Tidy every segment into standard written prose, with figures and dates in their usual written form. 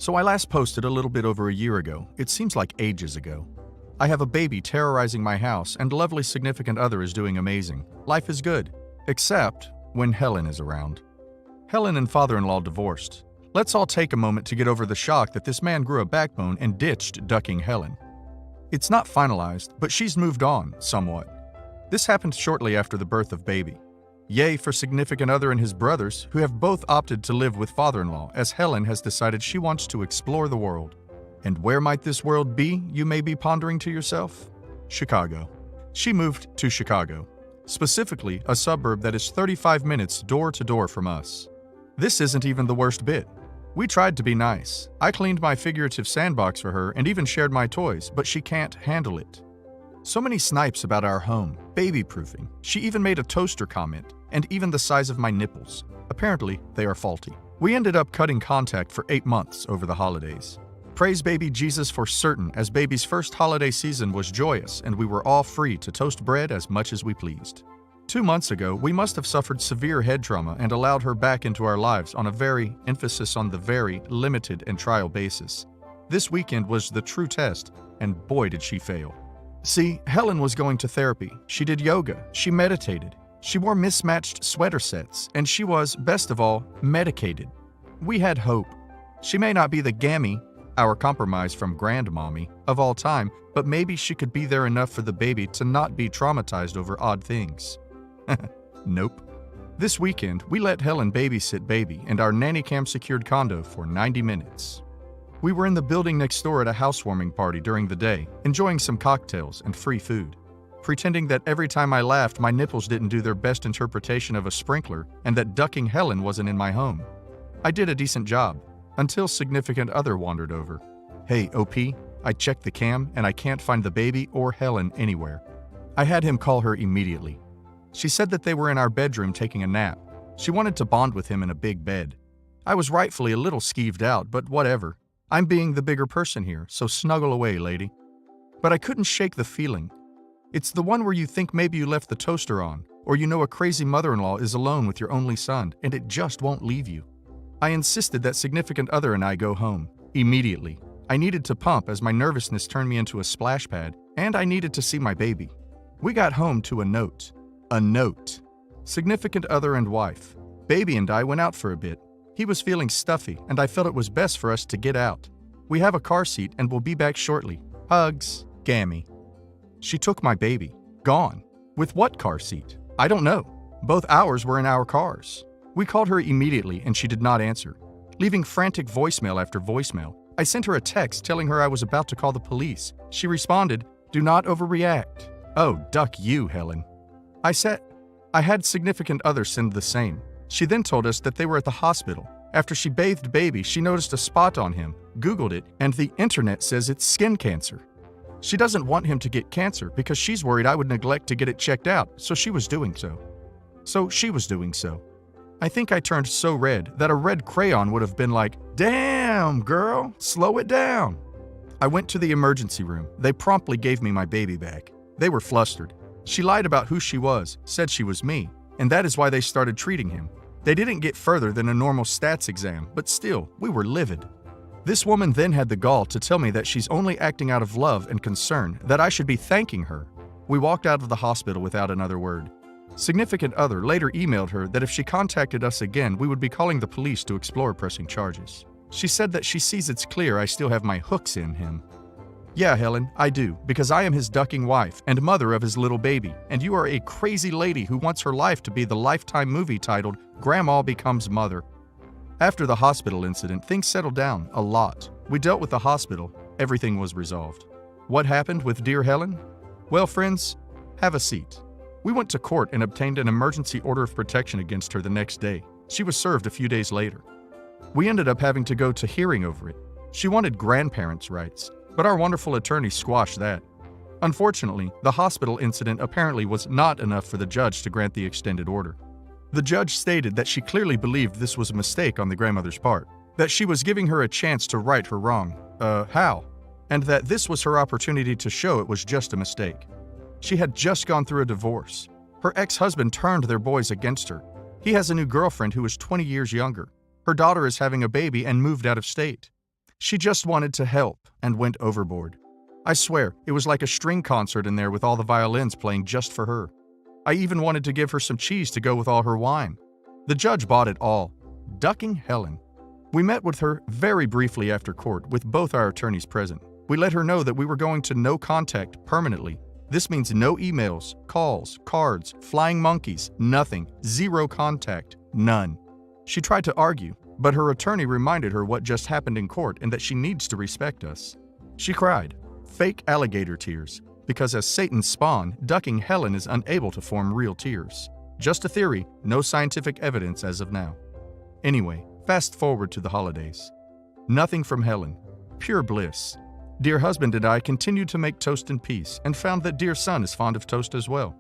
So I last posted a little bit over a year ago. It seems like ages ago. I have a baby terrorizing my house, and lovely significant other is doing amazing. Life is good. Except when Helen is around. Helen and father-in-law divorced. Let's all take a moment to get over the shock that this man grew a backbone and ditched ducking Helen. It's not finalized, but she's moved on, somewhat. This happened shortly after the birth of baby. Yay for significant other and his brothers, who have both opted to live with father-in-law, as Helen has decided she wants to explore the world. And where might this world be, you may be pondering to yourself? Chicago. She moved to Chicago, specifically a suburb that is 35 minutes door to door from us. This isn't even the worst bit. We tried to be nice. I cleaned my figurative sandbox for her and even shared my toys, but she can't handle it. So many snipes about our home, baby-proofing. She even made a toaster comment, and even the size of my nipples. Apparently, they are faulty. We ended up cutting contact for 8 months over the holidays. Praise baby Jesus for certain, as baby's first holiday season was joyous and we were all free to toast bread as much as we pleased. 2 months ago, we must have suffered severe head trauma and allowed her back into our lives on a very, emphasis on the very, limited and trial basis. This weekend was the true test, and boy did she fail. See, Helen was going to therapy, she did yoga, she meditated, she wore mismatched sweater sets, and she was, best of all, medicated. We had hope. She may not be the gammy, our compromise from grandmommy, of all time, but maybe she could be there enough for the baby to not be traumatized over odd things. Nope. This weekend, we let Helen babysit baby and our nanny cam secured condo for 90 minutes. We were in the building next door at a housewarming party during the day, enjoying some cocktails and free food, pretending that every time I laughed my nipples didn't do their best interpretation of a sprinkler and that ducking Helen wasn't in my home. I did a decent job, until significant other wandered over. Hey, OP, I checked the cam and I can't find the baby or Helen anywhere. I had him call her immediately. She said that they were in our bedroom taking a nap. She wanted to bond with him in a big bed. I was rightfully a little skeeved out, but whatever. I'm being the bigger person here, so snuggle away, lady. But I couldn't shake the feeling. It's the one where you think maybe you left the toaster on, or you know a crazy mother-in-law is alone with your only son, and it just won't leave you. I insisted that significant other and I go home, immediately. I needed to pump as my nervousness turned me into a splash pad, and I needed to see my baby. We got home to a note. A note. Significant other and wife. Baby and I went out for a bit. He was feeling stuffy, and I felt it was best for us to get out. We have a car seat and will be back shortly. Hugs, Gammy. She took my baby. Gone. With what car seat? I don't know. Both ours were in our cars. We called her immediately and she did not answer, leaving frantic voicemail after voicemail. I sent her a text telling her I was about to call the police. She responded, "Do not overreact." Oh, duck you, Helen. I had significant other send the same. She then told us that they were at the hospital. After she bathed baby, she noticed a spot on him, Googled it, and the internet says it's skin cancer. She doesn't want him to get cancer because she's worried I would neglect to get it checked out, so she was doing so. I think I turned so red that a red crayon would have been like, "Damn, girl, slow it down." I went to the emergency room. They promptly gave me my baby back. They were flustered. She lied about who she was, said she was me, and that is why they started treating him. They didn't get further than a normal stats exam, but still, we were livid. This woman then had the gall to tell me that she's only acting out of love and concern, that I should be thanking her. We walked out of the hospital without another word. Significant other later emailed her that if she contacted us again, we would be calling the police to explore pressing charges. She said that she sees it's clear I still have my hooks in him. Yeah, Helen, I do, because I am his ducking wife and mother of his little baby, and you are a crazy lady who wants her life to be the Lifetime movie titled Grandma Becomes Mother. After the hospital incident, things settled down a lot. We dealt with the hospital. Everything was resolved. What happened with dear Helen? Well, friends, have a seat. We went to court and obtained an emergency order of protection against her the next day. She was served a few days later. We ended up having to go to hearing over it. She wanted grandparents' rights, but our wonderful attorney squashed that. Unfortunately, the hospital incident apparently was not enough for the judge to grant the extended order. The judge stated that she clearly believed this was a mistake on the grandmother's part, that she was giving her a chance to right her wrong. How? And that this was her opportunity to show it was just a mistake. She had just gone through a divorce. Her ex-husband turned their boys against her. He has a new girlfriend who is 20 years younger. Her daughter is having a baby and moved out of state. She just wanted to help and went overboard. I swear, it was like a string concert in there with all the violins playing just for her. I even wanted to give her some cheese to go with all her wine. The judge bought it all. Ducking Helen. We met with her very briefly after court with both our attorneys present. We let her know that we were going to no contact permanently. This means no emails, calls, cards, flying monkeys, nothing, zero contact, none. She tried to argue, but her attorney reminded her what just happened in court and that she needs to respect us. She cried, fake alligator tears, because as Satan's spawn, ducking Helen is unable to form real tears. Just a theory, no scientific evidence as of now. Anyway, fast forward to the holidays. Nothing from Helen. Pure bliss. Dear husband and I continued to make toast in peace and found that dear son is fond of toast as well.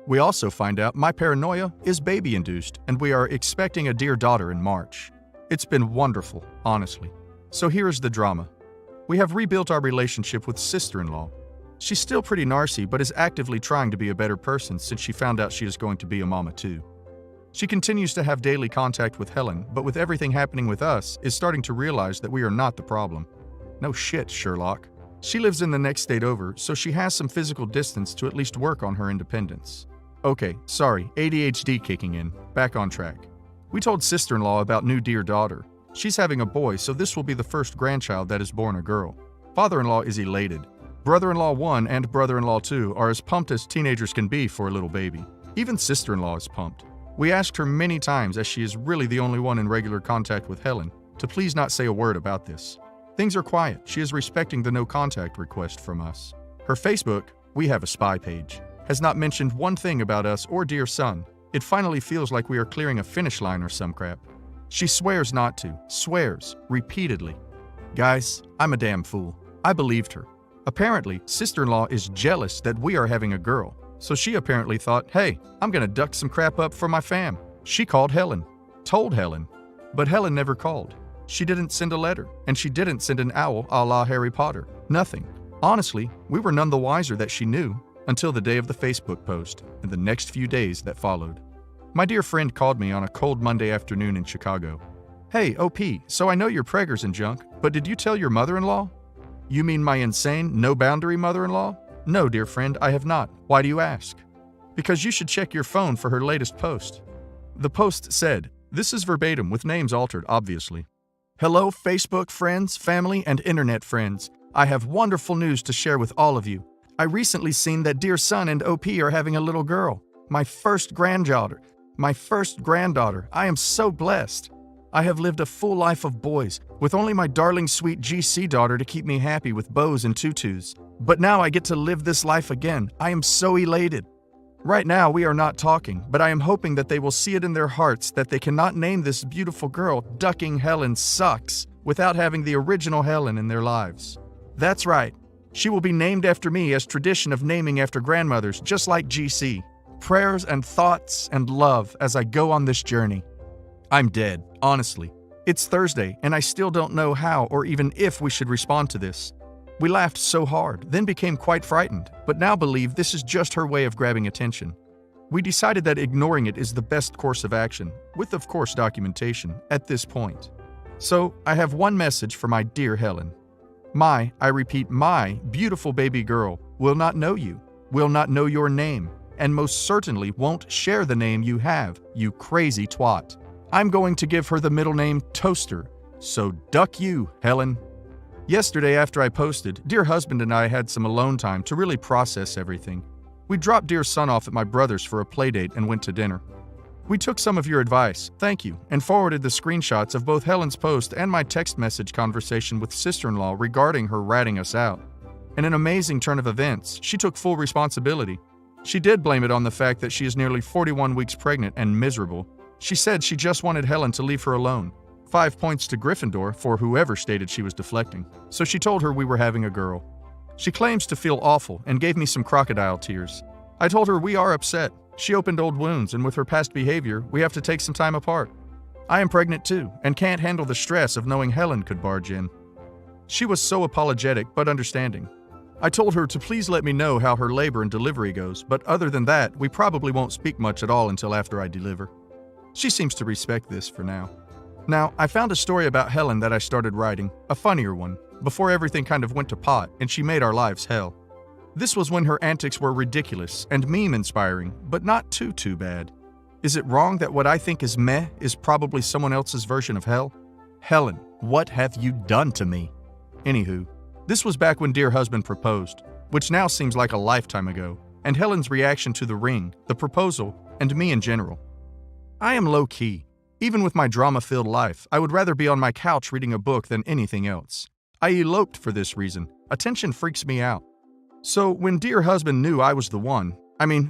We also find out my paranoia is baby-induced and we are expecting a dear daughter in March. It's been wonderful, honestly. So here is the drama. We have rebuilt our relationship with sister-in-law. She's still pretty narcy but is actively trying to be a better person since she found out she is going to be a mama too. She continues to have daily contact with Helen, but with everything happening with us, is starting to realize that we are not the problem. No shit, Sherlock. She lives in the next state over, so she has some physical distance to at least work on her independence. Okay, sorry, ADHD kicking in. Back on track. We told sister-in-law about new dear daughter. She's having a boy, so this will be the first grandchild that is born a girl. Father-in-law is elated. Brother-in-law 1 and brother-in-law 2 are as pumped as teenagers can be for a little baby. Even sister-in-law is pumped. We asked her many times, as she is really the only one in regular contact with Helen, to please not say a word about this. Things are quiet. She is respecting the no contact request from us. Her Facebook, we have a spy page, has not mentioned one thing about us or dear son. It finally feels like we are clearing a finish line or some crap. She swears not to, swears, repeatedly. Guys, I'm a damn fool. I believed her. Apparently, sister-in-law is jealous that we are having a girl, so she apparently thought, hey, I'm gonna duck some crap up for my fam. She called Helen, told Helen, but Helen never called. She didn't send a letter, and she didn't send an owl a la Harry Potter. Nothing. Honestly, we were none the wiser that she knew until the day of the Facebook post and the next few days that followed. My dear friend called me on a cold Monday afternoon in Chicago. Hey, OP, so I know you're preggers and junk, but did you tell your mother-in-law? You mean my insane, no-boundary mother-in-law? No, dear friend, I have not. Why do you ask? Because you should check your phone for her latest post. The post said, this is verbatim with names altered, obviously. Hello, Facebook friends, family, and internet friends. I have wonderful news to share with all of you. I recently seen that dear son and OP are having a little girl. My first granddaughter. I am so blessed. I have lived a full life of boys, with only my darling sweet GC daughter to keep me happy with bows and tutus. But now I get to live this life again. I am so elated. Right now we are not talking, but I am hoping that they will see it in their hearts that they cannot name this beautiful girl Ducking Helen Sucks without having the original Helen in their lives. That's right. She will be named after me as tradition of naming after grandmothers, just like GC. Prayers and thoughts and love as I go on this journey. I'm dead, honestly. It's Thursday, and I still don't know how or even if we should respond to this. We laughed so hard, then became quite frightened, but now believe this is just her way of grabbing attention. We decided that ignoring it is the best course of action, with of course documentation, at this point. So, I have one message for my dear Helen. I repeat, my beautiful baby girl will not know you, will not know your name, and most certainly won't share the name you have, you crazy twat. I'm going to give her the middle name Toaster, so duck you, Helen. Yesterday after I posted, dear husband and I had some alone time to really process everything. We dropped dear son off at my brother's for a playdate and went to dinner. We took some of your advice, thank you, and forwarded the screenshots of both Helen's post and my text message conversation with sister-in-law regarding her ratting us out. In an amazing turn of events, she took full responsibility. She did blame it on the fact that she is nearly 41 weeks pregnant and miserable. She said she just wanted Helen to leave her alone. 5 points to Gryffindor for whoever stated she was deflecting. So she told her we were having a girl. She claims to feel awful and gave me some crocodile tears. I told her we are upset. She opened old wounds, and with her past behavior, we have to take some time apart. I am pregnant too, and can't handle the stress of knowing Helen could barge in. She was so apologetic but understanding. I told her to please let me know how her labor and delivery goes, but other than that, we probably won't speak much at all until after I deliver. She seems to respect this for now. Now, I found a story about Helen that I started writing, a funnier one, before everything kind of went to pot and she made our lives hell. This was when her antics were ridiculous and meme-inspiring, but not too bad. Is it wrong that what I think is meh is probably someone else's version of hell? Helen, what have you done to me? Anywho, this was back when dear husband proposed, which now seems like a lifetime ago, and Helen's reaction to the ring, the proposal, and me in general. I am low-key. Even with my drama-filled life, I would rather be on my couch reading a book than anything else. I eloped for this reason. Attention freaks me out. So when dear husband knew I was the one,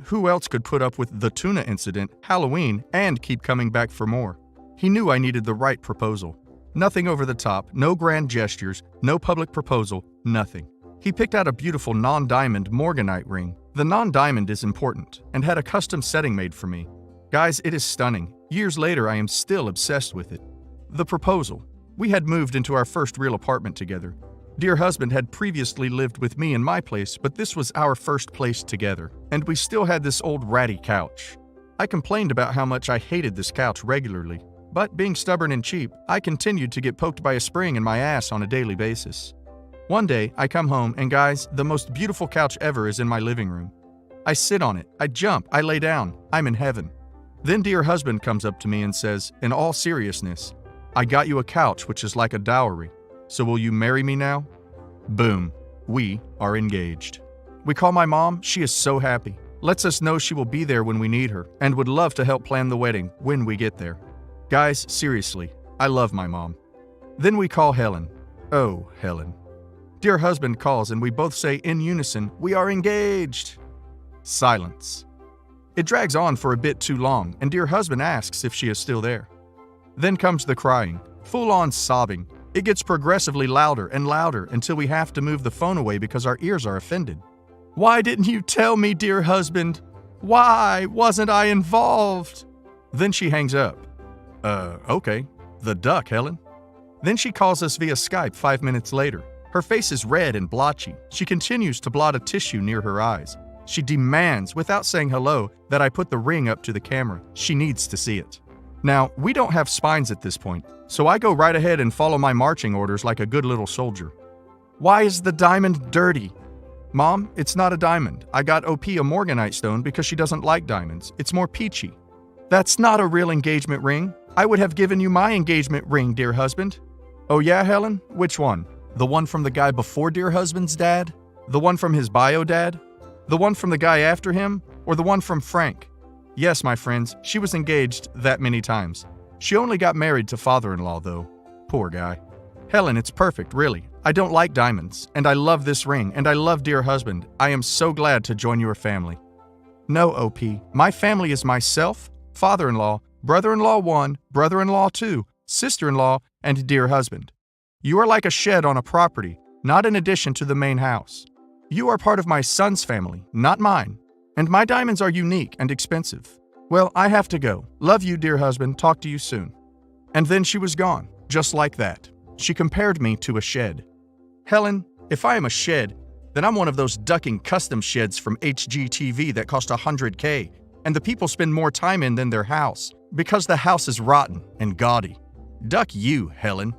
who else could put up with the tuna incident, Halloween, and keep coming back for more? He knew I needed the right proposal. Nothing over the top, no grand gestures, no public proposal, nothing. He picked out a beautiful non-diamond morganite ring. The non-diamond is important, and had a custom setting made for me. Guys, it is stunning. Years later, I am still obsessed with it. The proposal. We had moved into our first real apartment together. Dear husband had previously lived with me in my place, but this was our first place together, and we still had this old ratty couch. I complained about how much I hated this couch regularly, but being stubborn and cheap, I continued to get poked by a spring in my ass on a daily basis. One day, I come home, and guys, the most beautiful couch ever is in my living room. I sit on it, I jump, I lay down, I'm in heaven. Then dear husband comes up to me and says, in all seriousness, I got you a couch which is like a dowry, so will you marry me now? Boom, we are engaged. We call my mom, she is so happy, lets us know she will be there when we need her, and would love to help plan the wedding when we get there. Guys, seriously, I love my mom. Then we call Helen. Oh, Helen. Dear husband calls and we both say in unison, we are engaged. Silence. It drags on for a bit too long, and dear husband asks if she is still there. Then comes the crying, full-on sobbing. It gets progressively louder and louder until we have to move the phone away because our ears are offended. Why didn't you tell me, dear husband? Why wasn't I involved? Then she hangs up. Okay. The duck, Helen. Then she calls us via Skype 5 minutes later. Her face is red and blotchy. She continues to blot a tissue near her eyes. She demands, without saying hello, that I put the ring up to the camera. She needs to see it. Now, we don't have spines at this point, so I go right ahead and follow my marching orders like a good little soldier. Why is the diamond dirty? Mom, it's not a diamond. I got OP a morganite stone because she doesn't like diamonds. It's more peachy. That's not a real engagement ring. I would have given you my engagement ring, dear husband. Oh yeah, Helen? Which one? The one from the guy before dear husband's dad? The one from his bio dad? The one from the guy after him? Or the one from Frank? Yes, my friends, she was engaged that many times. She only got married to father-in-law, though. Poor guy. Helen, it's perfect, really. I don't like diamonds, and I love this ring, and I love dear husband. I am so glad to join your family. No, OP. My family is myself, father-in-law, brother-in-law 1, brother-in-law 2, sister-in-law, and dear husband. You are like a shed on a property, not an addition to the main house. You are part of my son's family, not mine. And my diamonds are unique and expensive. Well, I have to go. Love you, dear husband. Talk to you soon. And then she was gone, just like that. She compared me to a shed. Helen, if I am a shed, then I'm one of those ducking custom sheds from HGTV that cost $100K, and the people spend more time in than their house, because the house is rotten and gaudy. Duck you, Helen.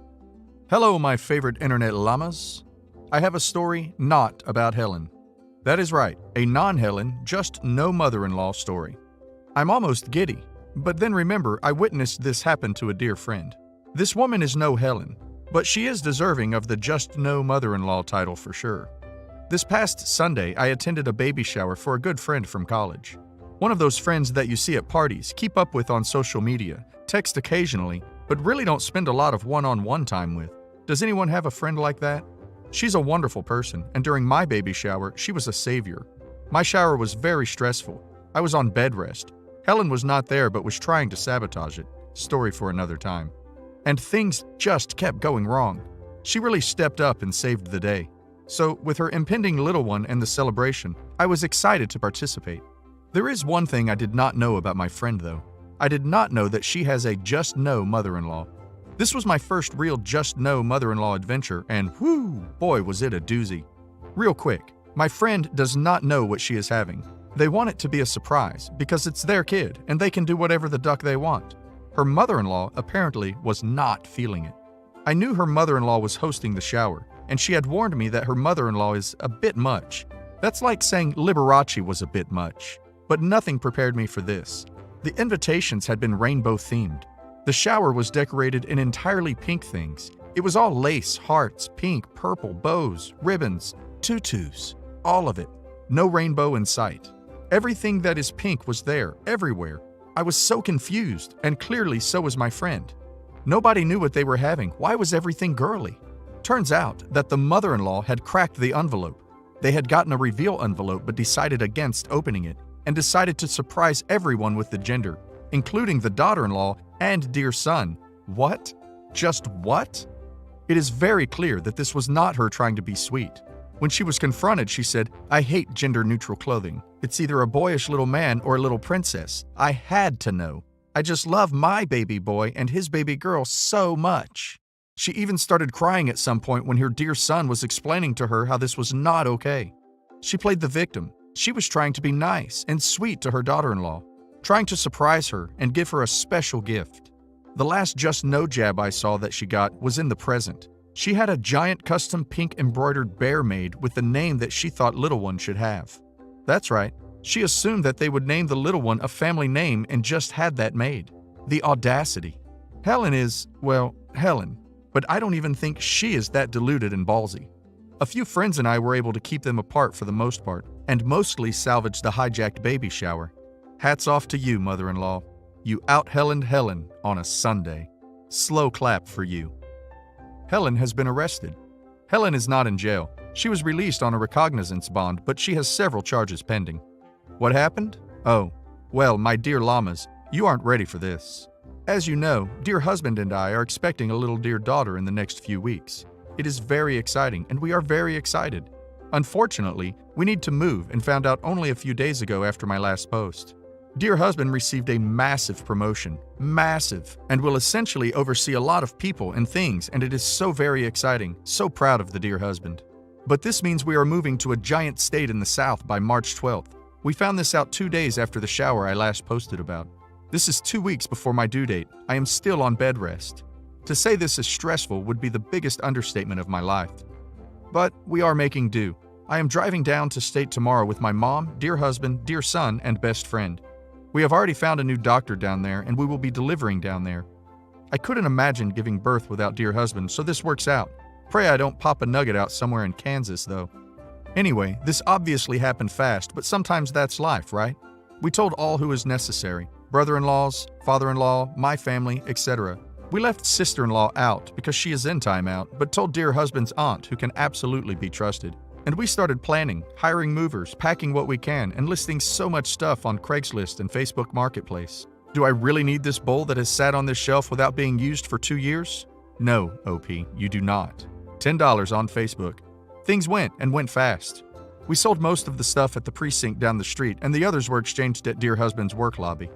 Hello, my favorite internet llamas. I have a story not about Helen. That is right, a non-Helen, just no mother-in-law story. I'm almost giddy, but then remember I witnessed this happen to a dear friend. This woman is no Helen, but she is deserving of the just no mother-in-law title for sure. This past Sunday, I attended a baby shower for a good friend from college. One of those friends that you see at parties, keep up with on social media, text occasionally, but really don't spend a lot of one-on-one time with. Does anyone have a friend like that? She's a wonderful person, and during my baby shower, she was a savior. My shower was very stressful. I was on bed rest. Helen was not there but was trying to sabotage it. Story for another time. And things just kept going wrong. She really stepped up and saved the day. So, with her impending little one and the celebration, I was excited to participate. There is one thing I did not know about my friend, though. I did not know that she has a just no mother-in-law. This was my first real just no mother-in-law adventure, and whoo, boy was it a doozy. Real quick, my friend does not know what she is having. They want it to be a surprise, because it's their kid, and they can do whatever the duck they want. Her mother-in-law apparently was not feeling it. I knew her mother-in-law was hosting the shower, and she had warned me that her mother-in-law is a bit much. That's like saying Liberace was a bit much. But nothing prepared me for this. The invitations had been rainbow-themed. The shower was decorated in entirely pink things. It was all lace, hearts, pink, purple, bows, ribbons, tutus, all of it. No rainbow in sight. Everything that is pink was there, everywhere. I was so confused, and clearly so was my friend. Nobody knew what they were having. Why was everything girly? Turns out that the mother-in-law had cracked the envelope. They had gotten a reveal envelope but decided against opening it and decided to surprise everyone with the gender, including the daughter-in-law and dear son. What? Just what? It is very clear that this was not her trying to be sweet. When she was confronted, she said, "I hate gender-neutral clothing. It's either a boyish little man or a little princess. I had to know. I just love my baby boy and his baby girl so much." She even started crying at some point when her dear son was explaining to her how this was not okay. She played the victim. She was trying to be nice and sweet to her daughter-in-law, trying to surprise her and give her a special gift. The last Just No jab I saw that she got was in the present. She had a giant custom pink embroidered bear made with the name that she thought little one should have. That's right, she assumed that they would name the little one a family name and just had that made. The audacity. Helen is, well, Helen, but I don't even think she is that deluded and ballsy. A few friends and I were able to keep them apart for the most part, and mostly salvage the hijacked baby shower. Hats off to you, mother-in-law. You out-Helened Helen on a Sunday. Slow clap for you. Helen has been arrested. Helen is not in jail. She was released on a recognizance bond, but she has several charges pending. What happened? Oh, well, my dear llamas, you aren't ready for this. As you know, dear husband and I are expecting a little dear daughter in the next few weeks. It is very exciting, and we are very excited. Unfortunately, we need to move and found out only a few days ago after my last post. Dear husband received a massive promotion, massive, and will essentially oversee a lot of people and things, and it is so very exciting, so proud of the dear husband. But this means we are moving to a giant state in the South by March 12th. We found this out 2 days after the shower I last posted about. This is 2 weeks before my due date. I am still on bed rest. To say this is stressful would be the biggest understatement of my life. But we are making do. I am driving down to state tomorrow with my mom, dear husband, dear son, and best friend. We have already found a new doctor down there, and we will be delivering down there. I couldn't imagine giving birth without dear husband, so this works out. Pray I don't pop a nugget out somewhere in Kansas, though. Anyway, this obviously happened fast, but sometimes that's life, right? We told all who is necessary. Brother-in-laws, father-in-law, my family, etc. We left sister-in-law out because she is in timeout, but told dear husband's aunt, who can absolutely be trusted. And we started planning, hiring movers, packing what we can, and listing so much stuff on Craigslist and Facebook Marketplace. Do I really need this bowl that has sat on this shelf without being used for 2 years? No, OP, you do not. $10 on Facebook. Things went fast. We sold most of the stuff at the precinct down the street, and the others were exchanged at dear husband's work lobby.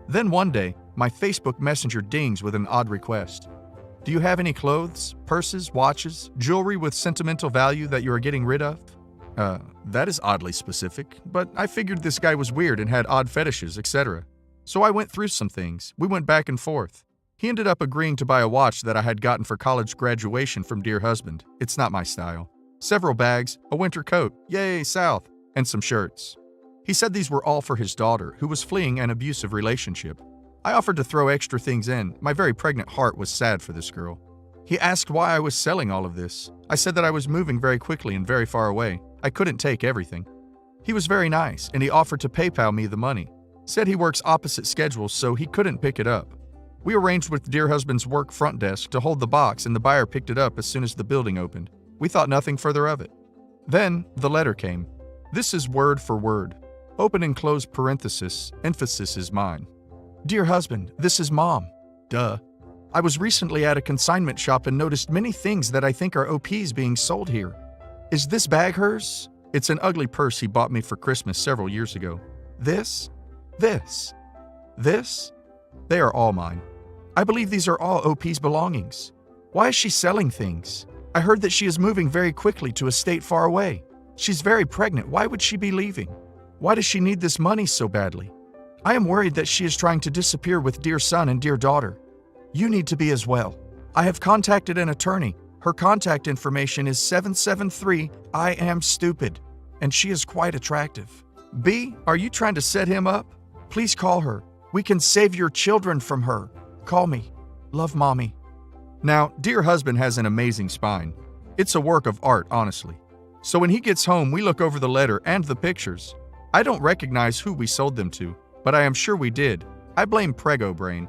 Then one day, my Facebook Messenger dings with an odd request. Do you have any clothes, purses, watches, jewelry with sentimental value that you are getting rid of? That is oddly specific, but I figured this guy was weird and had odd fetishes, etc. So I went through some things. We went back and forth. He ended up agreeing to buy a watch that I had gotten for college graduation from dear husband. It's not my style. Several bags, a winter coat, yay, South, and some shirts. He said these were all for his daughter, who was fleeing an abusive relationship. I offered to throw extra things in. My very pregnant heart was sad for this girl. He asked why I was selling all of this. I said that I was moving very quickly and very far away. I couldn't take everything. He was very nice, and he offered to PayPal me the money. Said he works opposite schedules, so he couldn't pick it up. We arranged with dear husband's work front desk to hold the box, and the buyer picked it up as soon as the building opened. We thought nothing further of it. Then the letter came. This is word for word. Open and close parenthesis, emphasis is mine. Dear husband, this is Mom. Duh. I was recently at a consignment shop and noticed many things that I think are OPs being sold here. Is this bag hers? It's an ugly purse he bought me for Christmas several years ago. This? This? This? They are all mine. I believe these are all OP's belongings. Why is she selling things? I heard that she is moving very quickly to a state far away. She's very pregnant. Why would she be leaving? Why does she need this money so badly? I am worried that she is trying to disappear with dear son and dear daughter. You need to be as well. I have contacted an attorney. Her contact information is 773 I am stupid, and she is quite attractive. B, are you trying to set him up? Please call her. We can save your children from her. Call me. Love, Mommy. Now, dear husband has an amazing spine. It's a work of art, honestly. So when he gets home, we look over the letter and the pictures. I don't recognize who we sold them to, but I am sure we did. I blame Prego Brain.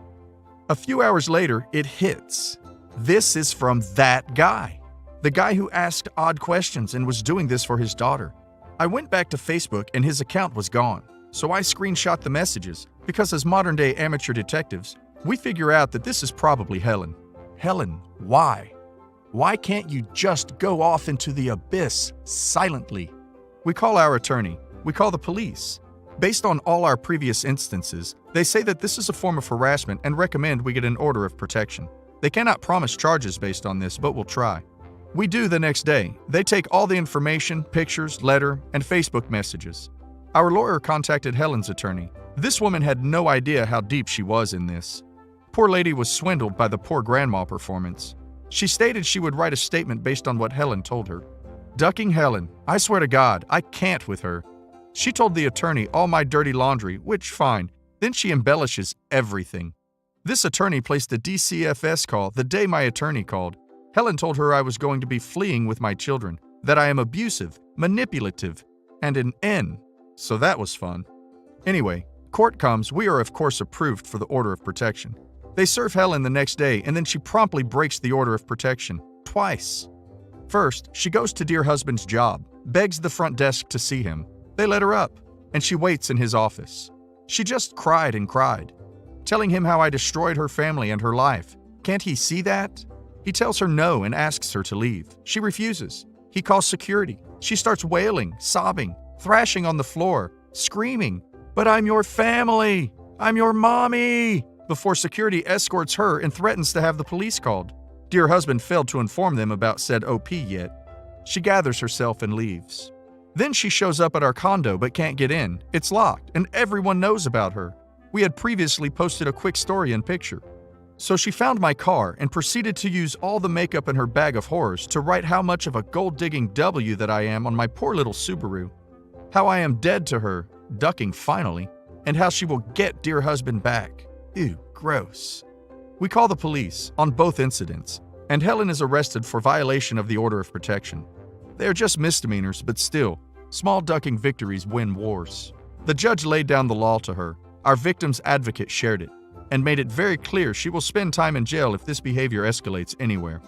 A few hours later, it hits. This is from that guy. The guy who asked odd questions and was doing this for his daughter. I went back to Facebook and his account was gone. So I screenshot the messages because as modern-day amateur detectives, we figure out that this is probably Helen. Helen, why? Why can't you just go off into the abyss silently? We call our attorney. We call the police. Based on all our previous instances, they say that this is a form of harassment and recommend we get an order of protection. They cannot promise charges based on this, but we'll try. We do the next day. They take all the information, pictures, letter, and Facebook messages. Our lawyer contacted Helen's attorney. This woman had no idea how deep she was in this. Poor lady was swindled by the poor grandma performance. She stated she would write a statement based on what Helen told her. Ducking Helen, I swear to God, I can't with her. She told the attorney all my dirty laundry, which fine. Then she embellishes everything. This attorney placed a DCFS call the day my attorney called. Helen told her I was going to be fleeing with my children, that I am abusive, manipulative, and an N. So that was fun. Anyway, court comes, we are of course approved for the order of protection. They serve Helen the next day and then she promptly breaks the order of protection, twice. First, she goes to dear husband's job, begs the front desk to see him. They let her up, and she waits in his office. She just cried and cried, telling him how I destroyed her family and her life. Can't he see that? He tells her no and asks her to leave. She refuses. He calls security. She starts wailing, sobbing, thrashing on the floor, screaming, "But I'm your family! I'm your mommy!" before security escorts her and threatens to have the police called. Dear husband failed to inform them about said OP yet. She gathers herself and leaves. Then she shows up at our condo but can't get in. It's locked and everyone knows about her. We had previously posted a quick story and picture. So she found my car and proceeded to use all the makeup in her bag of horrors to write how much of a gold-digging W that I am on my poor little Subaru. How I am dead to her, ducking finally, and how she will get dear husband back. Ew, gross. We call the police on both incidents, and Helen is arrested for violation of the order of protection. They are just misdemeanors, but still, small ducking victories win wars. The judge laid down the law to her. Our victim's advocate shared it and made it very clear she will spend time in jail if this behavior escalates anywhere.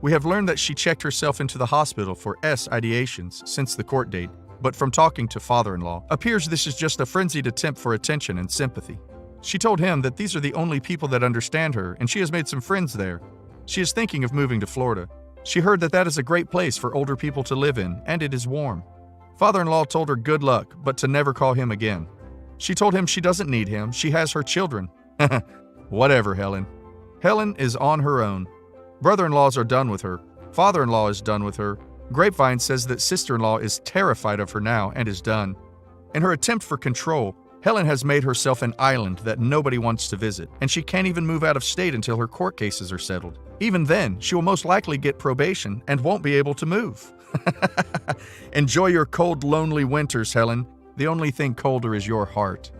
We have learned that she checked herself into the hospital for ideations since the court date, but from talking to father-in-law, appears this is just a frenzied attempt for attention and sympathy. She told him that these are the only people that understand her and she has made some friends there. She is thinking of moving to Florida. She heard that that is a great place for older people to live in, and it is warm. Father-in-law told her good luck, but to never call him again. She told him she doesn't need him, she has her children. Whatever, Helen. Helen is on her own. Brother-in-laws are done with her. Father-in-law is done with her. Grapevine says that sister-in-law is terrified of her now and is done. In her attempt for control, Helen has made herself an island that nobody wants to visit, and she can't even move out of state until her court cases are settled. Even then, she will most likely get probation and won't be able to move. Enjoy your cold, lonely winters, Helen. The only thing colder is your heart.